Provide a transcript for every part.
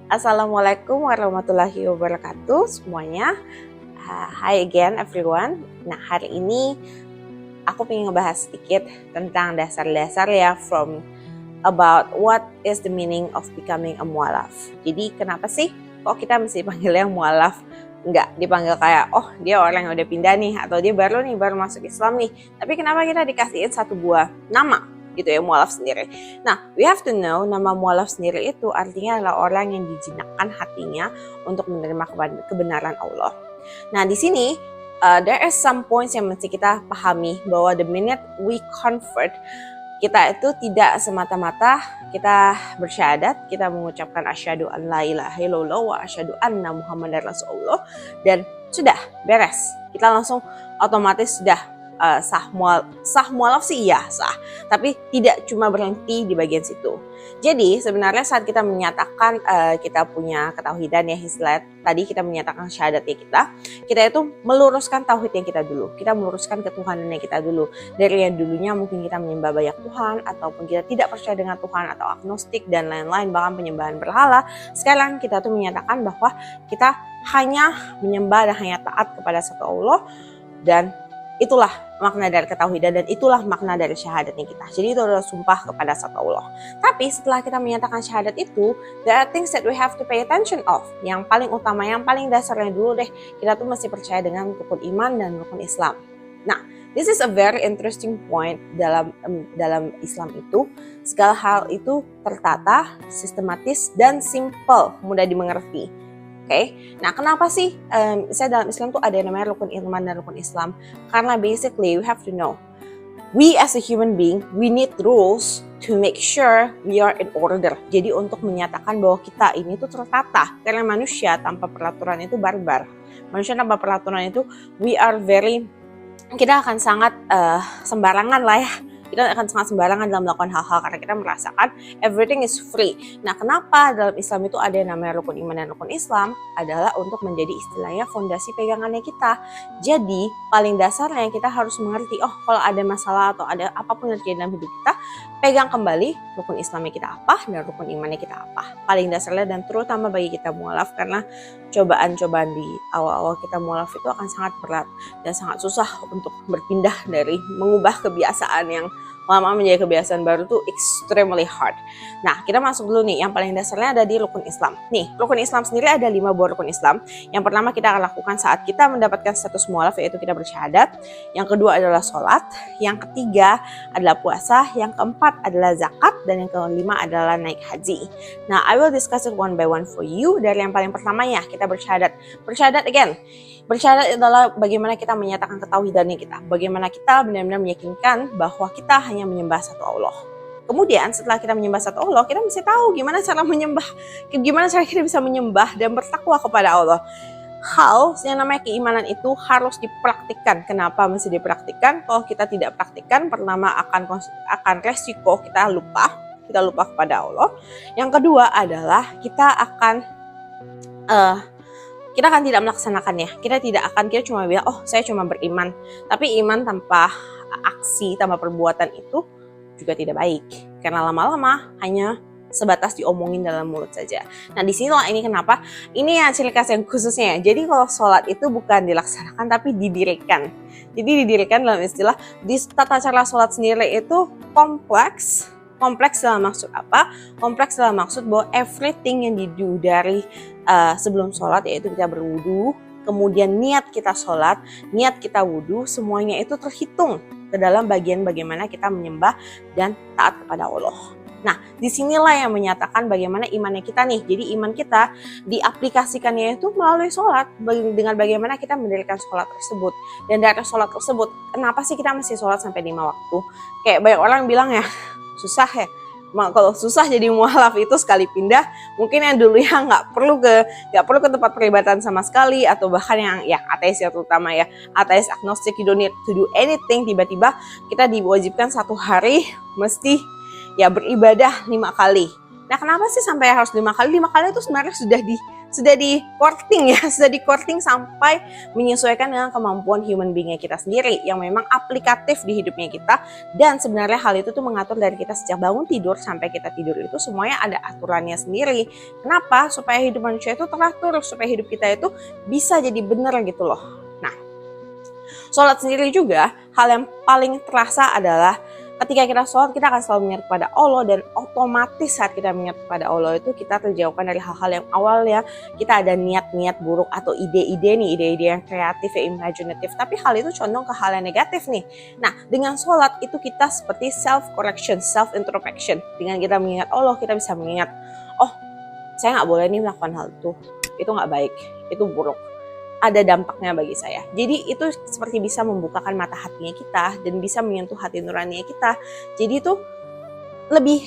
Assalamualaikum warahmatullahi wabarakatuh semuanya. Hi again everyone. Nah, hari ini aku pengen ngebahas sedikit tentang dasar-dasar ya about what is the meaning of becoming a mualaf. Jadi kenapa sih kok kita mesti panggilnya mualaf? Enggak dipanggil kayak dia orang yang udah pindah nih, atau dia baru masuk Islam nih. Tapi kenapa kita dikasihin satu buah nama gitu ya, mualaf sendiri. Nah, we have to know nama mualaf sendiri itu artinya adalah orang yang dijinakkan hatinya untuk menerima kebenaran Allah. Nah, di sini there is some points yang mesti kita pahami, bahwa the minute we convert, kita itu tidak semata-mata kita bersyahadat, kita mengucapkan asyhadu an la ilaha illallah wa asyhadu anna muhammadar rasulullah, dan sudah beres. Kita langsung otomatis sudah sah mualaf sih ya sah, tapi tidak cuma berhenti di bagian situ. Jadi sebenarnya saat kita menyatakan kita punya ketauhidan ya, istilah tadi kita menyatakan syahadatnya kita itu meluruskan tauhid yang kita dulu, kita meluruskan ketuhanan yang kita dulu. Dari yang dulunya mungkin kita menyembah banyak Tuhan, ataupun kita tidak percaya dengan Tuhan, atau agnostik dan lain-lain, bahkan penyembahan berhala. Sekarang kita tuh menyatakan bahwa kita hanya menyembah dan hanya taat kepada satu Allah, dan itulah makna dari ketauhidan, dan itulah makna dari syahadatnya kita. Jadi itu adalah sumpah kepada satu Allah. Tapi setelah kita menyatakan syahadat itu, there are things that we have to pay attention of. Yang paling utama, yang paling dasarnya dulu deh, kita tuh mesti percaya dengan rukun iman dan rukun Islam. Nah, this is a very interesting point dalam Islam itu. Segala hal itu tertata, sistematis, dan simple, mudah dimengerti. Okay. Nah, kenapa sih dalam Islam tuh ada yang namanya rukun iman dan rukun Islam? Karena basically we have to know, we as a human being, we need rules to make sure we are in order. Jadi untuk menyatakan bahwa kita ini tuh tertata. Karena manusia tanpa peraturan itu barbar. Manusia tanpa peraturan itu kita akan sangat sembarangan lah ya. Kita akan sangat sembarangan dalam melakukan hal-hal karena kita merasakan everything is free. Nah, kenapa dalam Islam itu ada yang namanya rukun iman dan rukun Islam? Adalah untuk menjadi istilahnya fondasi pegangannya kita. Jadi, paling dasarnya kita harus mengerti, kalau ada masalah atau ada apapun yang terjadi dalam hidup kita, pegang kembali rukun Islamnya kita apa dan rukun imannya kita apa. Paling dasarnya, dan terutama bagi kita mualaf, karena cobaan-cobaan di awal-awal kita mualaf itu akan sangat berat dan sangat susah untuk berpindah dari mengubah kebiasaan yang lama menjadi kebiasaan baru tuh extremely hard. Nah, kita masuk dulu nih, yang paling dasarnya ada di rukun Islam. Nih, rukun Islam sendiri ada 5 buah rukun Islam. Yang pertama kita akan lakukan saat kita mendapatkan status mualaf, yaitu kita bersyahadat. Yang kedua adalah sholat. Yang ketiga adalah puasa. Yang keempat adalah zakat. Dan yang kelima adalah naik haji. Nah, I will discuss it one by one for you. Dari yang paling pertamanya, kita bersyahadat. Bersyahadat again. Bersyahadat adalah bagaimana kita menyatakan ketauhidannya kita. Bagaimana kita benar-benar meyakinkan bahwa kita hanya menyembah satu Allah. Kemudian setelah kita menyembah satu Allah, kita mesti tahu gimana cara kita bisa menyembah dan bertakwa kepada Allah. Hal yang namanya keimanan itu harus dipraktikkan. Kenapa mesti dipraktikkan? Kalau kita tidak praktikkan, pertama akan resiko kita lupa kepada Allah. Yang kedua adalah kita akan tidak melaksanakannya. Kita cuma bilang, saya cuma beriman. Tapi iman tanpa aksi, tanpa perbuatan itu juga tidak baik. Karena lama-lama hanya sebatas diomongin dalam mulut saja. Nah, di sinilah ini kenapa ini ya ciri khas yang khususnya. Jadi kalau sholat itu bukan dilaksanakan tapi didirikan. Jadi didirikan dalam istilah di tata cara sholat sendiri itu kompleks. Kompleks dalam maksud apa? Kompleks dalam maksud bahwa everything yang didu dari sebelum sholat, yaitu kita berwudu, kemudian niat kita sholat, niat kita wudu, semuanya itu terhitung ke dalam bagian bagaimana kita menyembah dan taat kepada Allah. Nah, disinilah yang menyatakan bagaimana imannya kita nih. Jadi iman kita diaplikasikannya itu melalui sholat, dengan bagaimana kita mendirikan sholat tersebut. Dan dari sholat tersebut, kenapa sih kita mesti sholat sampai 5 waktu? Kayak banyak orang bilang ya, susah ya. Kalau susah jadi mualaf itu sekali pindah, mungkin yang dulu yang nggak perlu ke tempat peribadatan sama sekali, atau bahkan yang ateis ya, terutama ya ateis, agnostik, you don't need to do anything, tiba-tiba kita diwajibkan 1 hari mesti ya beribadah 5 kali. Nah, kenapa sih sampai harus 5 kali? 5 kali itu sebenarnya sudah di courting ya, sudah di courting sampai menyesuaikan dengan kemampuan human being-nya kita sendiri yang memang aplikatif di hidupnya kita. Dan sebenarnya hal itu tuh mengatur dari kita sejak bangun tidur sampai kita tidur itu semuanya ada aturannya sendiri. Kenapa? Supaya hidup manusia itu teratur, supaya hidup kita itu bisa jadi benar gitu loh. Nah, sholat sendiri juga hal yang paling terasa adalah ketika kita sholat, kita akan selalu mengingat kepada Allah, dan otomatis saat kita mengingat kepada Allah itu kita terjauhkan dari hal-hal yang awalnya kita ada niat-niat buruk atau ide-ide yang kreatif, yang imajinatif, tapi hal itu condong ke hal yang negatif nih. Nah, dengan sholat itu kita seperti self-correction, self-introspection. Dengan kita mengingat Allah, kita bisa mengingat, oh saya nggak boleh nih melakukan hal itu nggak baik, itu buruk, ada dampaknya bagi saya. Jadi itu seperti bisa membukakan mata hatinya kita dan bisa menyentuh hati nuraninya kita. Jadi itu lebih,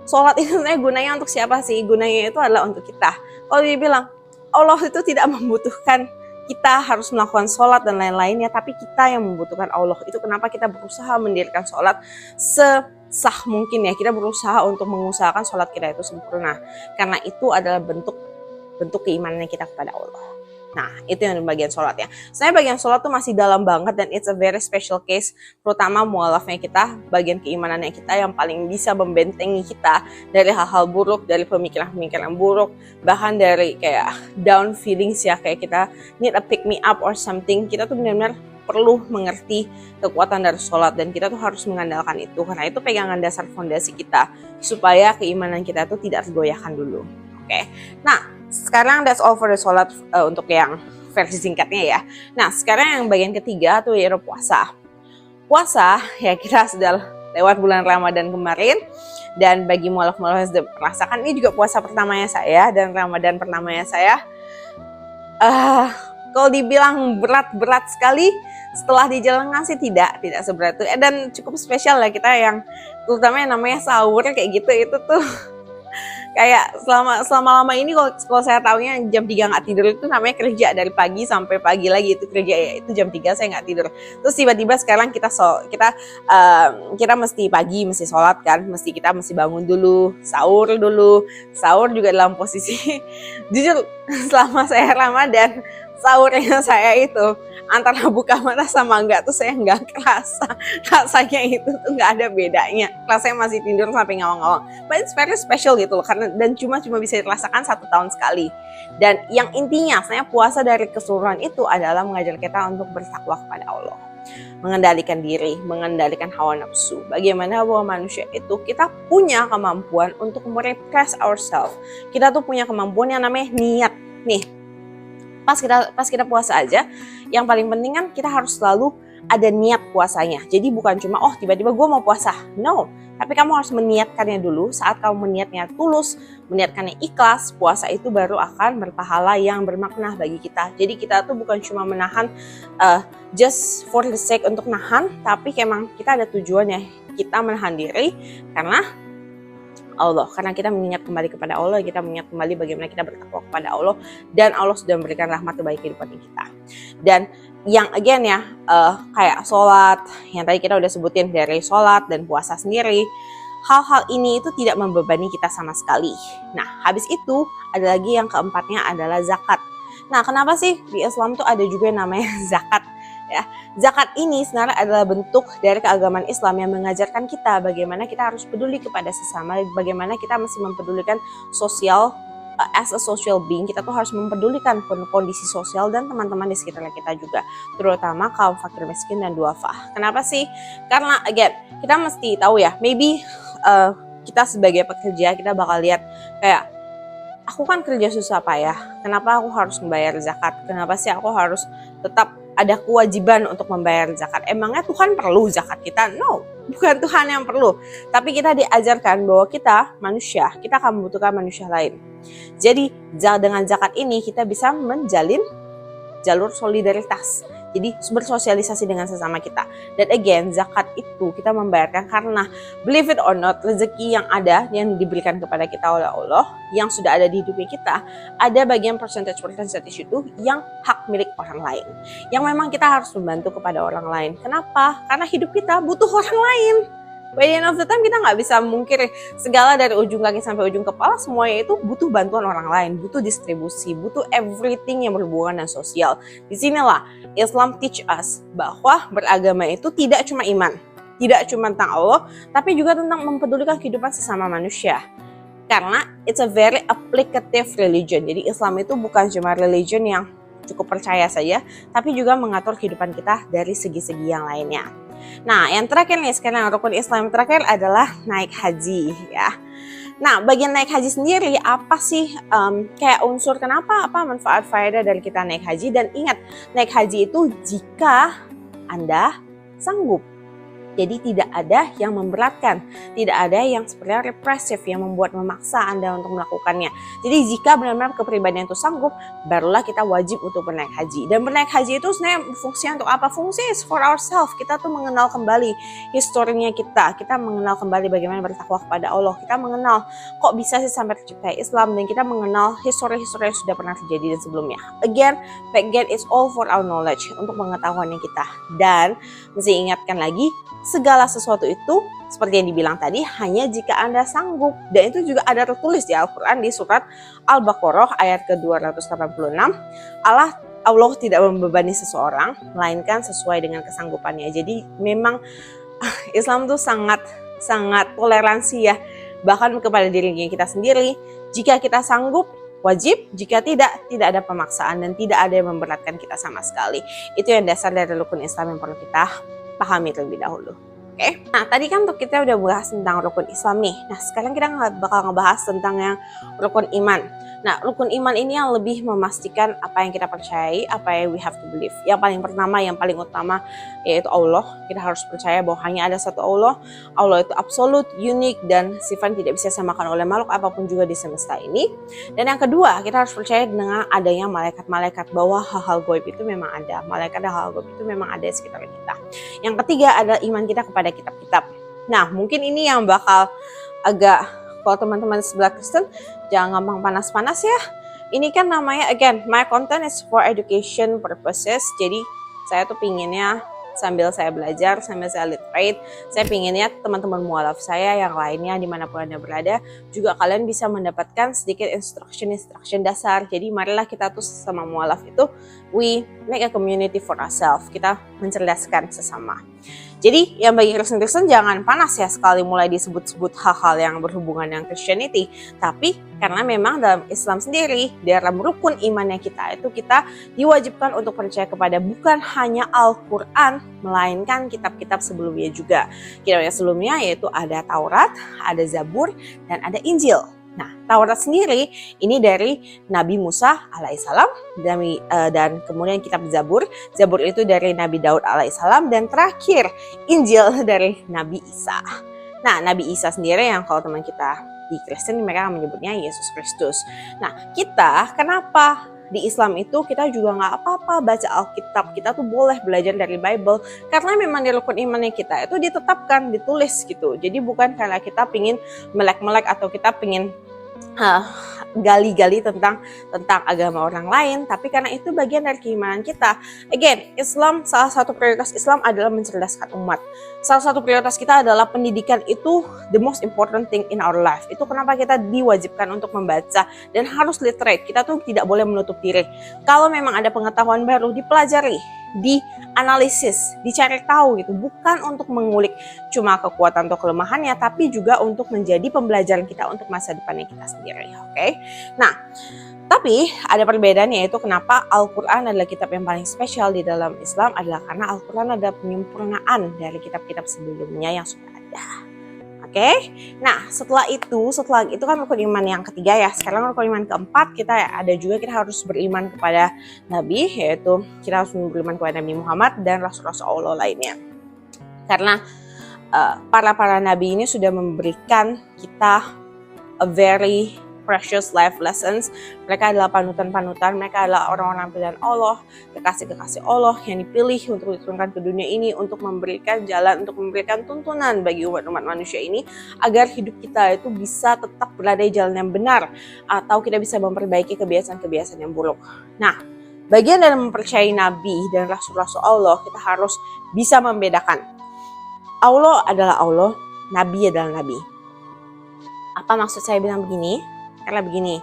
sholat itu sebenarnya gunanya untuk siapa sih? Gunanya itu adalah untuk kita. Kalau dia bilang Allah itu tidak membutuhkan kita harus melakukan sholat dan lain-lainnya, tapi kita yang membutuhkan Allah. Itu kenapa kita berusaha mendirikan sholat sesah mungkin ya. Kita berusaha untuk mengusahakan sholat kita itu sempurna. Karena itu adalah bentuk keimanan kita kepada Allah. Nah, itu yang bagian sholat ya. Sebenarnya bagian sholat tuh masih dalam banget dan it's a very special case, terutama mualafnya kita, bagian keimanannya kita yang paling bisa membentengi kita dari hal-hal buruk, dari pemikiran-pemikiran buruk, bahkan dari kayak down feelings ya, kayak kita need a pick me up or something. Kita tuh benar-benar perlu mengerti kekuatan dari sholat dan kita tuh harus mengandalkan itu, karena itu pegangan dasar fondasi kita supaya keimanan kita tuh tidak tergoyahkan dulu. Oke. Nah, sekarang that's all for the sholat untuk yang versi singkatnya ya. Nah, sekarang yang bagian ketiga tuh yaitu puasa. Puasa ya, kita sudah lewat bulan Ramadan kemarin, dan bagi mualaf-mualaf yang sudah merasakan, ini juga puasa pertamanya saya dan Ramadan pertamanya saya. Kalau dibilang berat sekali, setelah dijalankan sih tidak seberat itu. Dan cukup spesial ya kita yang terutama yang namanya sahur kayak gitu, itu tuh kayak selama ini kalau saya taunya jam 3 nggak tidur itu namanya kerja, dari pagi sampai pagi lagi itu kerja ya, itu jam 3 saya nggak tidur. Terus tiba-tiba sekarang kita mesti pagi, mesti sholat kan, kita mesti bangun dulu, sahur juga dalam posisi jujur selama saya Ramadan, sahurnya saya itu antara buka mata sama enggak tuh saya nggak kerasa, rasanya itu tuh nggak ada bedanya. Rasanya masih tidur sampai ngawang-ngawang. But it's very special gitu loh, karena dan cuma bisa dirasakan 1 tahun sekali. Dan yang intinya sebenarnya puasa dari keseluruhan itu adalah mengajar kita untuk bertakwa kepada Allah, mengendalikan diri, mengendalikan hawa nafsu. Bagaimana bahwa manusia itu kita punya kemampuan untuk merepress ourselves. Kita tuh punya kemampuan yang namanya niat nih. Pas kita puasa aja, yang paling penting kan kita harus selalu ada niat puasanya. Jadi bukan cuma tiba-tiba gue mau puasa, no. Tapi kamu harus meniatkannya dulu. Saat kamu meniatnya tulus, meniatkannya ikhlas, puasa itu baru akan berpahala yang bermakna bagi kita. Jadi kita tuh bukan cuma menahan just for the sake untuk nahan, tapi emang kita ada tujuannya. Kita menahan diri karena Allah, karena kita mengingat kembali kepada Allah, kita mengingat kembali bagaimana kita bertakwa kepada Allah, dan Allah sudah memberikan rahmat terbaik kehidupan kita. Dan yang again ya, kayak sholat, yang tadi kita udah sebutin dari sholat dan puasa sendiri, hal-hal ini itu tidak membebani kita sama sekali. Nah, habis itu ada lagi yang keempatnya adalah zakat. Nah, kenapa sih di Islam tuh ada juga yang namanya zakat? Ya, zakat ini sebenarnya adalah bentuk dari keagamaan Islam yang mengajarkan kita bagaimana kita harus peduli kepada sesama, bagaimana kita mesti mempedulikan sosial, as a social being, kita tuh harus mempedulikan kondisi sosial dan teman-teman di sekitar kita juga, terutama kaum fakir miskin dan duafa. Kenapa sih? Karena again, kita mesti tahu ya, maybe kita sebagai pekerja kita bakal lihat kayak, aku kan kerja susah payah, kenapa aku harus membayar zakat? Kenapa sih aku harus tetap ada kewajiban untuk membayar zakat? Emangnya Tuhan perlu zakat kita? No, bukan Tuhan yang perlu. Tapi kita diajarkan bahwa kita manusia, kita akan membutuhkan manusia lain. Jadi dengan zakat ini kita bisa menjalin jalur solidaritas. Jadi bersosialisasi dengan sesama kita. Dan again, zakat itu kita membayarkan karena believe it or not, rezeki yang ada, yang diberikan kepada kita oleh Allah, yang sudah ada di hidupnya kita, ada bagian percentage itu yang hak milik orang lain. Yang memang kita harus membantu kepada orang lain. Kenapa? Karena hidup kita butuh orang lain. By the end of the time kita nggak bisa mungkir segala dari ujung kaki sampai ujung kepala, semuanya itu butuh bantuan orang lain, butuh distribusi, butuh everything yang berhubungan dengan sosial. Disinilah Islam teach us bahwa beragama itu tidak cuma iman, tidak cuma tentang Allah, tapi juga tentang mempedulikan kehidupan sesama manusia. Karena it's a very applicative religion. Jadi Islam itu bukan cuma religion yang cukup percaya saja, tapi juga mengatur kehidupan kita dari segi-segi yang lainnya. Nah, yang terakhir nih sekarang rukun Islam terakhir adalah naik haji ya. Nah, bagian naik haji sendiri apa sih kayak unsur kenapa, apa manfaat faedah dari kita naik haji? Dan ingat, naik haji itu jika Anda sanggup. Jadi tidak ada yang memberatkan, tidak ada yang sebenarnya represif yang membuat memaksa Anda untuk melakukannya. Jadi jika benar-benar kepribadian itu sanggup, barulah kita wajib untuk bernaik haji. Dan bernaik haji itu sebenarnya fungsinya untuk apa? Fungsinya is for ourselves. Kita tuh mengenal kembali historinya kita mengenal kembali bagaimana bertakwa kepada Allah. Kita mengenal kok bisa sih sampai tercipta Islam, dan kita mengenal histori-histori yang sudah pernah terjadi dan sebelumnya. Again, it's all for our knowledge, untuk pengetahuannya kita. Dan mesti ingatkan lagi, segala sesuatu itu seperti yang dibilang tadi hanya jika Anda sanggup. Dan itu juga ada tertulis di Al-Quran di surat Al-Baqarah ayat ke-286. Allah tidak membebani seseorang melainkan sesuai dengan kesanggupannya. Jadi memang Islam tuh sangat toleransi ya, bahkan kepada diri kita sendiri. Jika kita sanggup, wajib, jika tidak ada pemaksaan dan tidak ada yang memberatkan kita sama sekali. Itu yang dasar dari rukun Islam yang perlu kita pahami terlebih dahulu. Oke. Nah, tadi kan kita udah bahas tentang rukun Islam nih. Nah, sekarang kita bakal ngebahas tentang yang rukun iman. Nah, rukun iman ini yang lebih memastikan apa yang kita percayai, apa yang we have to believe. Yang paling pertama, yang paling utama yaitu Allah. Kita harus percaya bahwa hanya ada satu Allah. Allah itu absolut, unik, dan sifat tidak bisa disamakan oleh makhluk apapun juga di semesta ini. Dan yang kedua, kita harus percaya dengan adanya malaikat-malaikat, bahwa hal-hal gaib itu memang ada. Malaikat dan hal gaib itu memang ada di sekitar kita. Yang ketiga adalah iman kita kepada kitab-kitab. Nah, mungkin ini yang bakal agak, kalau teman-teman sebelah Kristen, jangan gampang panas-panas ya. Ini kan namanya, again, my content is for education purposes. Jadi saya tuh pinginnya sambil saya belajar, sambil saya literate, saya pinginnya teman-teman mualaf saya yang lainnya dimanapun Anda berada, juga kalian bisa mendapatkan sedikit instruction dasar. Jadi marilah kita tuh sama mualaf itu, we make a community for ourselves. Kita mencerdaskan sesama. Jadi yang bagi Kristen jangan panas ya sekali mulai disebut-sebut hal-hal yang berhubungan dengan Christianity. Tapi karena memang dalam Islam sendiri, dalam rukun imannya kita itu kita diwajibkan untuk percaya kepada bukan hanya Al-Quran, melainkan kitab-kitab sebelumnya juga. Kitab yang sebelumnya yaitu ada Taurat, ada Zabur, dan ada Injil. Nah, Taurat sendiri ini dari Nabi Musa alaihissalam dan kemudian kitab Zabur. Zabur itu dari Nabi Daud alaihissalam, dan terakhir Injil dari Nabi Isa. Nah, Nabi Isa sendiri yang kalau teman kita di Kristen mereka menyebutnya Yesus Kristus. Nah, kita kenapa di Islam itu kita juga nggak apa-apa baca Alkitab, kita tuh boleh belajar dari Bible karena memang di rukun imannya kita itu ditetapkan, ditulis gitu. Jadi bukan karena kita pingin melek-melek atau kita pingin gali-gali tentang agama orang lain, tapi karena itu bagian dari keimanan kita. Again, Islam, salah satu prioritas Islam adalah mencerdaskan umat. Salah satu prioritas kita adalah pendidikan, itu the most important thing in our life. Itu kenapa kita diwajibkan untuk membaca dan harus literate. Kita tuh tidak boleh menutup diri. Kalau memang ada pengetahuan baru, dipelajari, dianalisis, dicari tahu gitu. Bukan untuk mengulik cuma kekuatan atau kelemahannya, tapi juga untuk menjadi pembelajaran kita untuk masa depannya kita sendiri. Oke? Nah, tapi ada perbedaannya, yaitu kenapa Al-Quran adalah kitab yang paling spesial di dalam Islam adalah karena Al-Quran adalah penyempurnaan dari kitab-kitab sebelumnya yang sudah ada. Oke, nah setelah itu kan rukun iman yang ketiga ya. Sekarang rukun iman keempat kita harus beriman kepada Nabi, yaitu kita harus beriman kepada Nabi Muhammad dan Rasul-Rasul Allah lainnya. Karena para Nabi ini sudah memberikan kita a very precious life lessons. Mereka adalah panutan-panutan, mereka adalah orang-orang pilihan Allah, kekasih-kekasih Allah yang dipilih untuk diturunkan ke dunia ini untuk memberikan jalan, untuk memberikan tuntunan bagi umat-umat manusia ini agar hidup kita itu bisa tetap berada di jalan yang benar atau kita bisa memperbaiki kebiasaan-kebiasaan yang buruk. Nah, bagian dalam mempercayai Nabi dan Rasul-Rasul Allah, kita harus bisa membedakan Allah adalah Allah, nabi adalah nabi. Apa maksud saya bilang begini? Karena begini,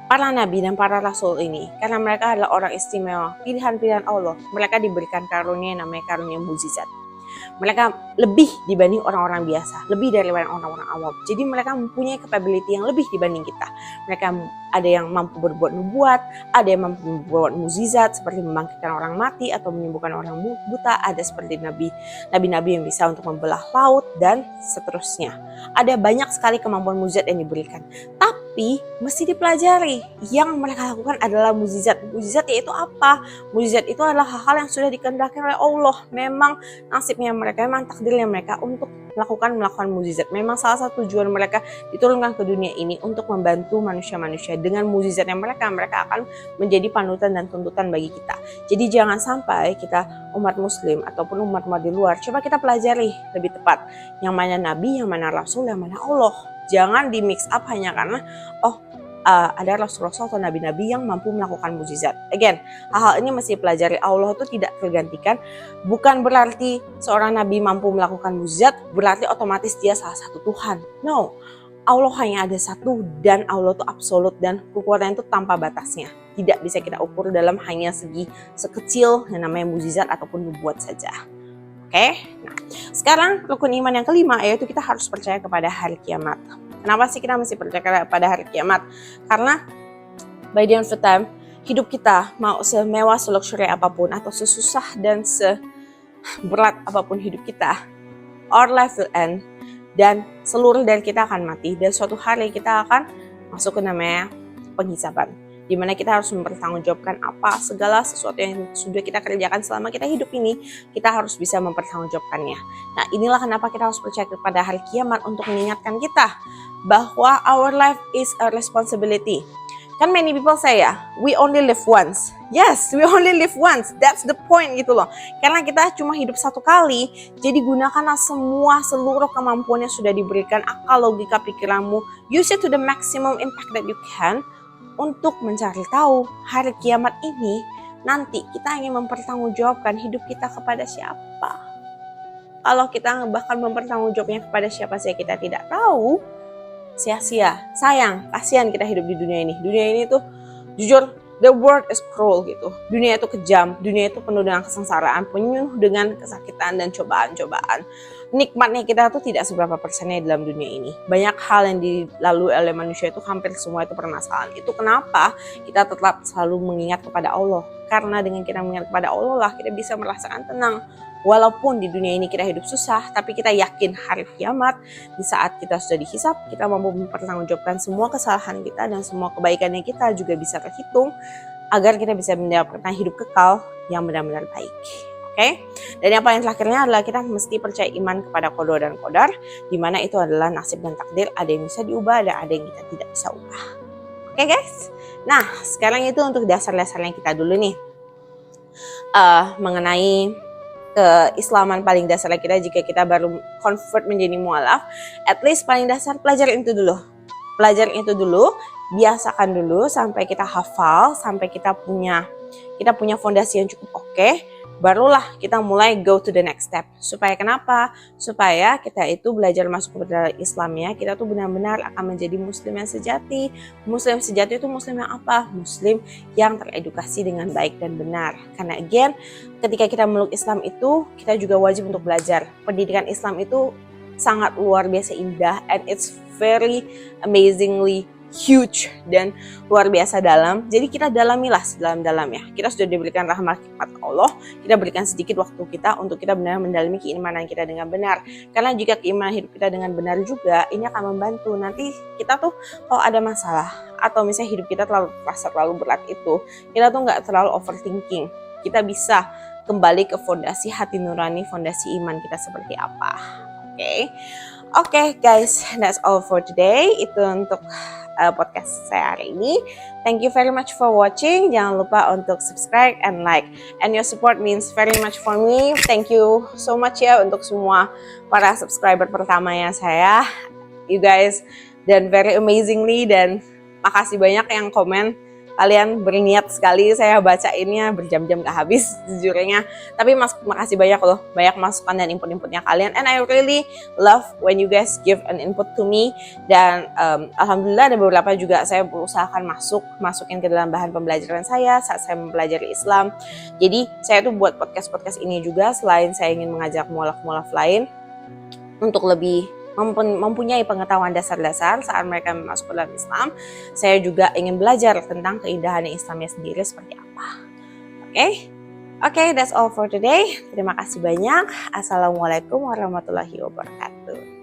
para nabi dan para rasul ini, karena mereka adalah orang istimewa, pilihan-pilihan Allah, mereka diberikan karunia yang namanya karunia mukjizat. Mereka lebih dibanding orang-orang biasa, lebih dari orang-orang awam. Jadi mereka mempunyai capability yang lebih dibanding kita. Mereka ada yang mampu berbuat nubuat, ada yang mampu berbuat mukjizat seperti membangkitkan orang mati atau menyembuhkan orang buta, ada seperti nabi-nabi yang bisa untuk membelah laut dan seterusnya. Ada banyak sekali kemampuan mukjizat yang diberikan. Tapi mesti dipelajari. Yang mereka lakukan adalah mukjizat. Mukjizat yaitu apa? Mukjizat itu adalah hal-hal yang sudah dikehendaki oleh Allah. Memang nasibnya mereka, memang takdirnya mereka untuk melakukan mukjizat. Memang salah satu tujuan mereka diturunkan ke dunia ini untuk membantu manusia-manusia. Dengan mukjizatnya mereka akan menjadi panutan dan tuntutan bagi kita. Jadi jangan sampai kita umat muslim ataupun umat-umat di luar, coba kita pelajari lebih tepat yang mana nabi, yang mana rasul, yang mana Allah. Jangan di mix up hanya karena ada rasul-rasul atau nabi-nabi yang mampu melakukan mukjizat. Again, hal-hal ini mesti pelajari. Allah itu tidak tergantikan. Bukan berarti seorang nabi mampu melakukan mukjizat berarti otomatis dia salah satu Tuhan. No, Allah hanya ada satu dan Allah itu absolut dan kekuatan itu tanpa batasnya. Tidak bisa kita ukur dalam hanya segi sekecil yang namanya mukjizat ataupun nubuat saja. Oke, nah sekarang rukun iman yang kelima yaitu kita harus percaya kepada hari kiamat. Kenapa sih kita mesti percaya kepada hari kiamat? Karena by the end of the time, hidup kita mau semewah, seluxury apapun atau sesusah dan seberat apapun hidup kita, our life will end dan seluruh dari kita akan mati dan suatu hari kita akan masuk ke namanya penghisaban. Di mana kita harus mempertanggungjawabkan apa segala sesuatu yang sudah kita kerjakan selama kita hidup ini, kita harus bisa mempertanggungjawabkannya. Nah, inilah kenapa kita harus percaya kepada hari kiamat untuk mengingatkan kita bahwa our life is a responsibility. Kan many people say we only live once. Yes, we only live once. That's the point gitu loh. Karena kita cuma hidup satu kali, jadi gunakanlah seluruh kemampuan yang sudah diberikan, akal, logika, pikiranmu. Use it to the maximum impact that you can untuk mencari tahu hari kiamat ini nanti kita ingin mempertanggungjawabkan hidup kita kepada siapa. Kalau kita bahkan mempertanggungjawabnya kepada siapa saja kita tidak tahu, sia-sia, sayang, kasihan kita hidup di dunia ini. Dunia ini tuh jujur, the world is cruel gitu. Dunia itu kejam, dunia itu penuh dengan kesengsaraan, penuh dengan kesakitan dan cobaan-cobaan. Nikmatnya kita tuh tidak seberapa persennya dalam dunia ini. Banyak hal yang dilalui oleh manusia itu hampir semua itu permasalahan. Itu kenapa kita tetap selalu mengingat kepada Allah. Karena dengan kita mengingat kepada Allah lah kita bisa merasakan tenang. Walaupun di dunia ini kita hidup susah, tapi kita yakin hari kiamat di saat kita sudah dihisap, kita mampu mempertanggungjawabkan semua kesalahan kita dan semua kebaikannya kita juga bisa terhitung agar kita bisa mendapatkan hidup kekal yang benar-benar baik. Oke? Dan yang paling terakhirnya adalah kita mesti percaya iman kepada qada dan qadar, di mana itu adalah nasib dan takdir, ada yang bisa diubah dan ada yang kita tidak bisa ubah. Oke guys? Nah, sekarang itu untuk dasar-dasarnya kita dulu nih. Mengenai keislaman paling dasar kita jika kita baru convert menjadi mualaf, at least paling dasar pelajarin itu dulu. Pelajarin itu dulu, biasakan dulu sampai kita hafal, sampai kita punya fondasi yang cukup oke. Barulah kita mulai go to the next step. Supaya kenapa? Supaya kita itu belajar masuk kepada Islamnya, kita tuh benar-benar akan menjadi muslim yang sejati. Muslim sejati itu muslim yang apa? Muslim yang teredukasi dengan baik dan benar. Karena again, ketika kita meluk Islam itu, kita juga wajib untuk belajar. Pendidikan Islam itu sangat luar biasa indah and it's very amazingly huge dan luar biasa dalam. Jadi kita dalamilah sedalam-dalamnya. Kita sudah diberikan rahmat hikmat Allah, kita berikan sedikit waktu kita untuk kita benar mendalami keimanan kita dengan benar. Karena jika keimanan hidup kita dengan benar juga, ini akan membantu nanti kita tuh kalau ada masalah atau misalnya hidup kita terlalu berat itu, kita tuh nggak terlalu overthinking. Kita bisa kembali ke fondasi hati nurani, fondasi iman kita seperti apa. Oke guys, that's all for today. Itu untuk podcast saya hari ini. Thank you very much for watching. Jangan lupa untuk subscribe and like. And your support means very much for me. Thank you so much ya untuk semua para subscriber pertamanya saya. You guys, dan very amazingly, dan makasih banyak yang komen kalian berniat sekali, saya bacainnya berjam-jam gak habis sejujurnya. Tapi makasih banyak loh, banyak masukan dan input-inputnya kalian. And I really love when you guys give an input to me. Dan alhamdulillah ada beberapa juga saya berusahakan masukin ke dalam bahan pembelajaran saya saat saya mempelajari Islam. Jadi saya tuh buat podcast ini juga selain saya ingin mengajak mualaf-mualaf lain untuk lebih mempunyai pengetahuan dasar-dasar saat mereka masuk ke dalam Islam. Saya juga ingin belajar tentang keindahan Islamnya sendiri seperti apa. Oke, that's all for today. Terima kasih banyak. Assalamualaikum warahmatullahi wabarakatuh.